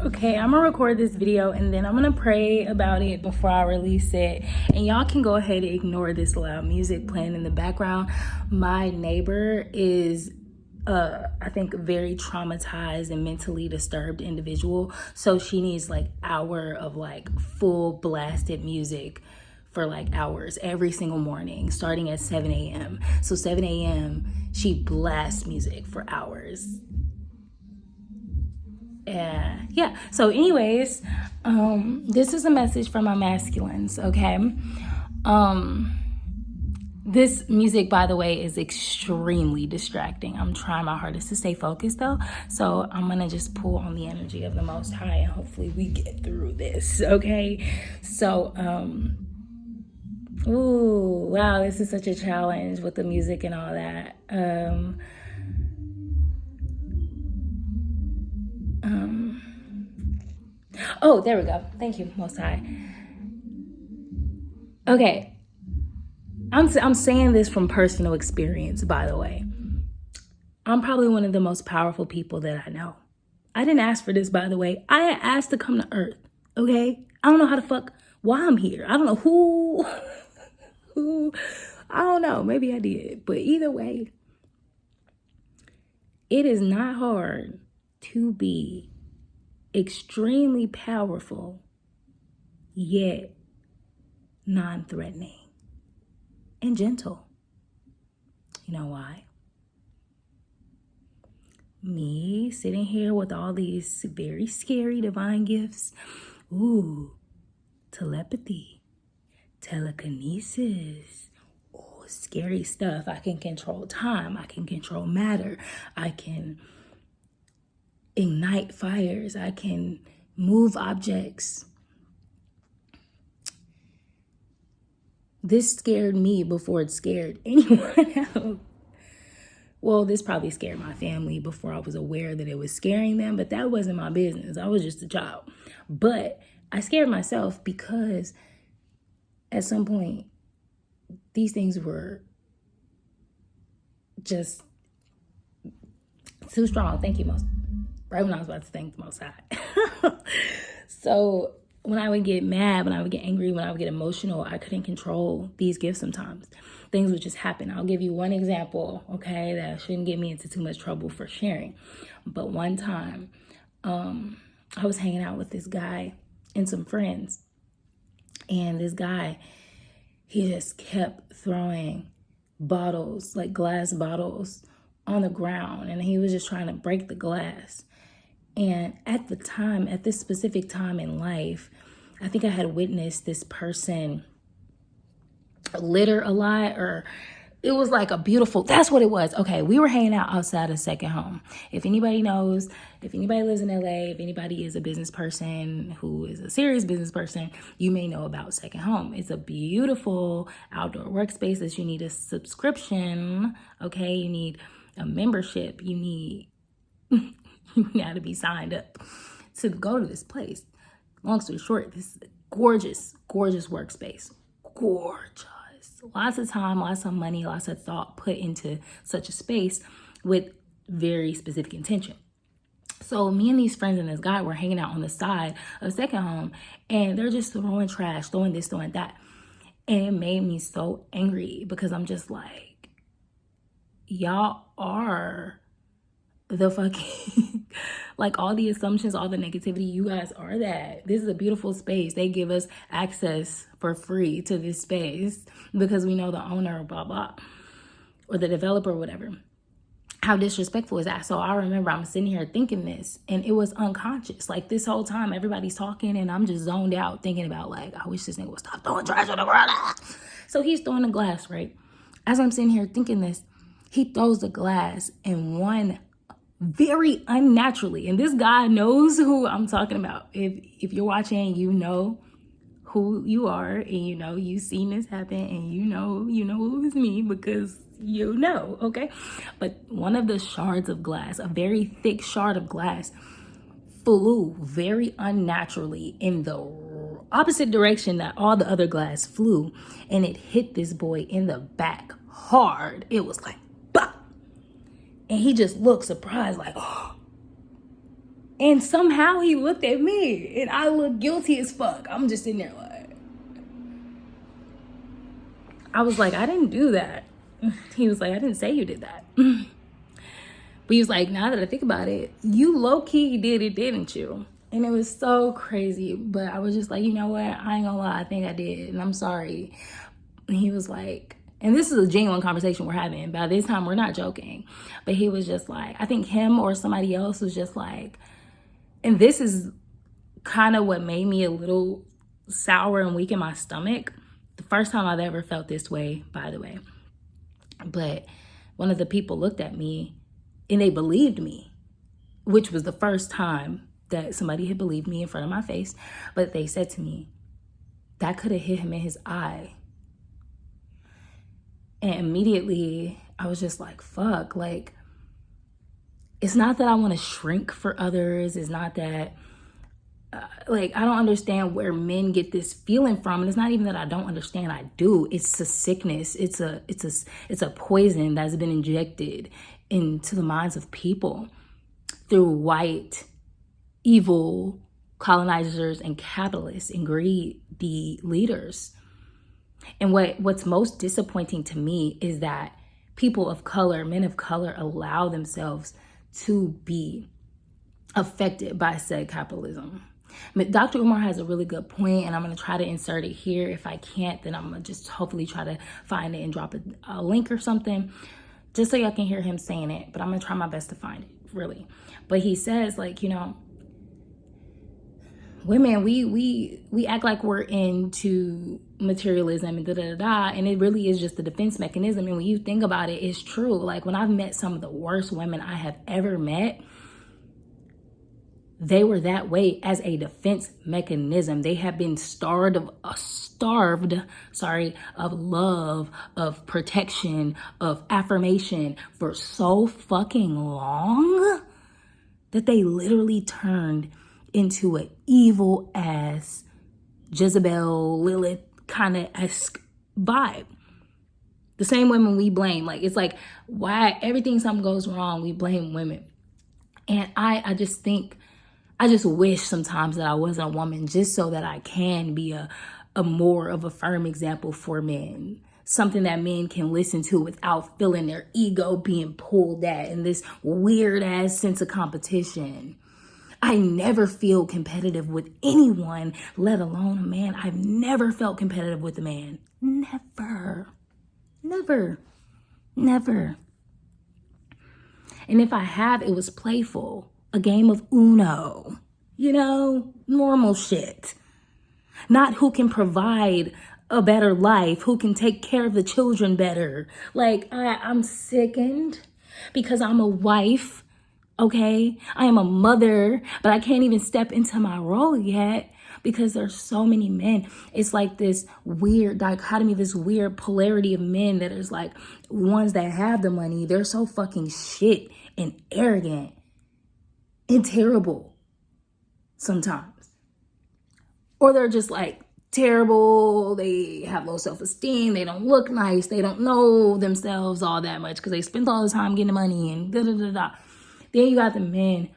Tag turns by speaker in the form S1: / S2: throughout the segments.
S1: Okay, I'm gonna record this video and then I'm gonna pray about it before I release it. And y'all can go ahead and ignore this loud music playing in the background. My neighbor is I think a very traumatized and mentally disturbed individual. So she needs like hour of like full blasted music for like hours every single morning, starting at 7 a.m. So 7 a.m. she blasts music for hours. Yeah, so anyways, this is a message from my masculines, okay? This music, by the way, is extremely distracting. I'm trying my hardest to stay focused though, so I'm gonna just pull on the energy of the Most High and hopefully we get through this, okay? So ooh, wow, this is such a challenge with the music and all that. Oh, there we go. Thank you, Most High. Okay, I'm saying this from personal experience, by the way. I'm probably one of the most powerful people that I know. I didn't ask for this, by the way. I asked to come to Earth, okay? I don't know how the fuck, why I'm here. I don't know who, I don't know. Maybe I did. But either way, it is not hard to be extremely powerful, yet non-threatening and gentle. You know why? Me sitting here with all these very scary divine gifts. Ooh, telepathy, telekinesis. Ooh, scary stuff. I can control time. I can control matter. I can ignite fires. I can move objects. This scared me before it scared anyone else. Well, this probably scared my family before I was aware that it was scaring them, but that wasn't my business. I was just a child. But I scared myself because at some point, these things were just too strong. Thank you, Most. Right when I was about to thank the Most High. So when I would get mad, when I would get angry, when I would get emotional, I couldn't control these gifts sometimes. Things would just happen. I'll give you one example, okay, that shouldn't get me into too much trouble for sharing. But one time, I was hanging out with this guy and some friends. And this guy, he just kept throwing bottles, like glass bottles, on the ground. And he was just trying to break the glass. And at the time, at this specific time in life, I think I had witnessed this person litter a lot, or it was like a beautiful, that's what it was. Okay, we were hanging out outside of Second Home. If anybody knows, if anybody lives in LA, if anybody is a business person who is a serious business person, you may know about Second Home. It's a beautiful outdoor workspace that you need a subscription, okay? You need a membership. You need, you got to be signed up to go to this place. Long story short, this is a gorgeous, gorgeous workspace. Gorgeous. Lots of time, lots of money, lots of thought put into such a space with very specific intention. So me and these friends and this guy were hanging out on the side of Second Home, and they're just throwing trash, throwing this, throwing that. And it made me so angry because I'm just like, y'all are the fucking, like all the assumptions, all the negativity, you guys are that. This is a beautiful space. They give us access for free to this space because we know the owner, blah, blah, or the developer, whatever. How disrespectful is that? So I remember I'm sitting here thinking this, and it was unconscious. Like this whole time, everybody's talking, and I'm just zoned out thinking about like, I wish this nigga would stop throwing trash on the ground. So he's throwing the glass, right? As I'm sitting here thinking this, he throws the glass, and one very unnaturally, and this guy knows who I'm talking about. If you're watching, you know who you are, and you know you've seen this happen, and you know it was me because you know, okay? But one of the shards of glass, a very thick shard of glass, flew very unnaturally in the opposite direction that all the other glass flew, and it hit this boy in the back hard. It was like, bah! And he just looked surprised, like, oh. And somehow he looked at me and I look guilty as fuck. I'm just sitting there like, I was like, I didn't do that. He was like, I didn't say you did that. But he was like, now that I think about it, you low-key did it, didn't you? And it was so crazy. But I was just like, you know what? I ain't gonna lie, I think I did. And I'm sorry. And he was like, and this is a genuine conversation we're having. By this time, we're not joking. But he was just like, I think him or somebody else was just like, and this is kind of what made me a little sour and weak in my stomach. The first time I've ever felt this way, by the way. But one of the people looked at me and they believed me, which was the first time that somebody had believed me in front of my face. But they said to me, that could have hit him in his eye. And immediately I was just like, fuck, like, it's not that I want to shrink for others. It's not that, like, I don't understand where men get this feeling from. And it's not even that I don't understand. I do. It's a sickness. It's a poison that's been injected into the minds of people through white, evil colonizers and capitalists and greedy leaders. And what's most disappointing to me is that people of color, men of color, allow themselves to be affected by said capitalism. Dr. Umar has a really good point, and I'm going to try to insert it here. If I can't, then I'm going to just hopefully try to find it and drop a link or something, just so y'all can hear him saying it. But I'm going to try my best to find it, really. But he says, like, you know, women, we act like we're into materialism and da-da-da-da, and it really is just a defense mechanism. And when you think about it, it's true. Like, when I've met some of the worst women I have ever met, they were that way as a defense mechanism. They have been starved of love, of protection, of affirmation for so fucking long that they literally turned into an evil ass Jezebel, Lilith kind of esque vibe. The same women we blame. Like, it's like, why everything something goes wrong, we blame women. And I just think, I just wish sometimes that I wasn't a woman, just so that I can be a more of a firm example for men. Something that men can listen to without feeling their ego being pulled at and this weird ass sense of competition. I never feel competitive with anyone, let alone a man. I've never felt competitive with a man. Never. And if I have, it was playful. A game of Uno, you know, normal shit. Not who can provide a better life, who can take care of the children better. Like, I'm sickened because I'm a wife, okay? I am a mother, but I can't even step into my role yet because there's so many men. It's like this weird dichotomy, this weird polarity of men that is like, ones that have the money, they're so fucking shit and arrogant and terrible sometimes. Or they're just like terrible, they have low self-esteem, they don't look nice, they don't know themselves all that much because they spend all the time getting money and da-da-da-da. Then you got the men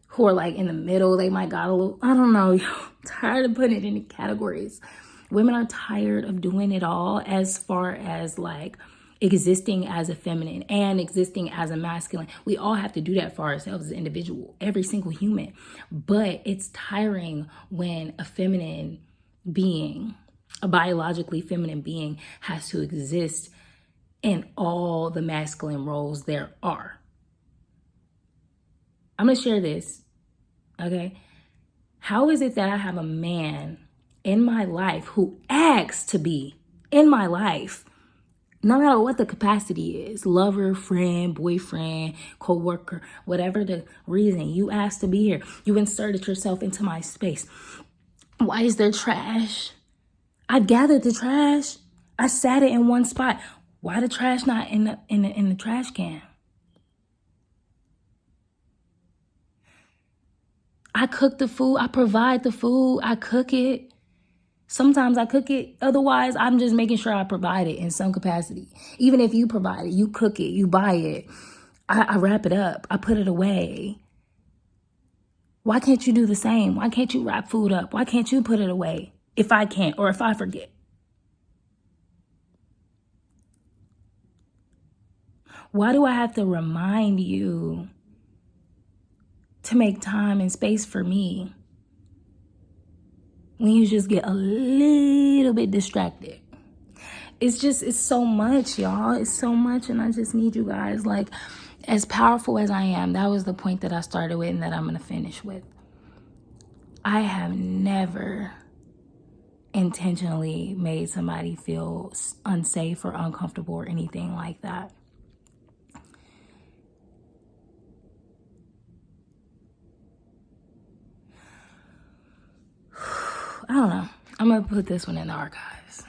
S1: who are like in the middle, they might got a little, I don't know, I'm tired of putting it into categories. Women are tired of doing it all as far as like existing as a feminine and existing as a masculine. We all have to do that for ourselves as an individual, every single human. But it's tiring when a feminine being, a biologically feminine being, has to exist in all the masculine roles there are. I'm gonna share this, okay? How is it that I have a man in my life who asks to be in my life, no matter what the capacity is, lover, friend, boyfriend, co-worker, whatever the reason, you asked to be here. You inserted yourself into my space. Why is there trash? I gathered the trash. I sat it in one spot. Why the trash not in the trash can? I cook the food. I provide the food. I cook it. Sometimes I cook it. Otherwise, I'm just making sure I provide it in some capacity. Even if you provide it, you cook it, you buy it. I wrap it up. I put it away. Why can't you do the same? Why can't you wrap food up? Why can't you put it away if I can't or if I forget? Why do I have to remind you to make time and space for me when you just get a little bit distracted? It's so much, y'all. It's so much, and I just need you guys, like, as powerful as I am, that was the point that I started with and that I'm going to finish with. I have never intentionally made somebody feel unsafe or uncomfortable or anything like that. I don't know. I'm going to put this one in the archives.